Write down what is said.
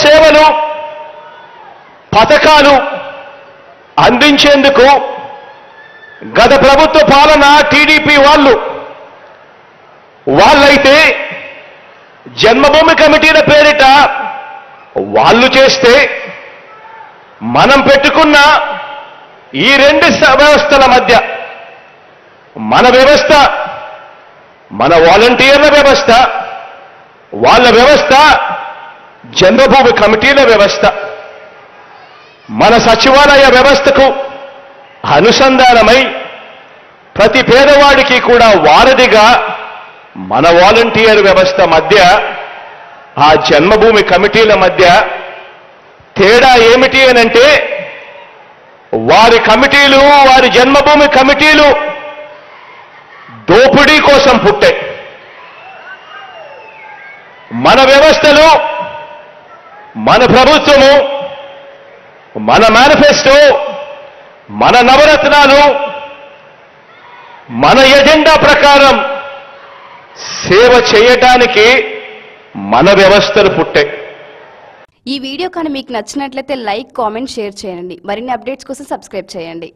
సేవలు పథకాలు అందించేందుకు గత ప్రభుత్వ పాలన టీడీపీ వాళ్ళైతే జన్మభూమి కమిటీల పేరిట వాళ్ళు చేస్తే, మనం పెట్టుకున్న ఈ రెండు వ్యవస్థల మధ్య మన వ్యవస్థ, మన వాలంటీర్ల వ్యవస్థ, వాళ్ళ వ్యవస్థ జన్మభూమి కమిటీల వ్యవస్థ, మన సచివాలయ వ్యవస్థకు అనుసంధానమై ప్రతి పేదవాడికి కూడా వారధిగా మన వాలంటీర్ వ్యవస్థ మధ్య, ఆ జన్మభూమి కమిటీల మధ్య తేడా ఏమిటి అనంటే, వారి కమిటీలు, వారి జన్మభూమి కమిటీలు దోపిడీ కోసం పుట్టాయి. మన వ్యవస్థలు, మన ప్రభుత్వము, మన మేనిఫెస్టో, మన నవరత్నాలు, మన ఎజెండా ప్రకారం సేవ చేయడానికి మన వ్యవస్థలు పుట్టాయి. ఈ వీడియో కానీ మీకు నచ్చినట్లయితే లైక్, కామెంట్, షేర్ చేయండి. మరిన్ని అప్డేట్స్ కోసం సబ్స్క్రైబ్ చేయండి.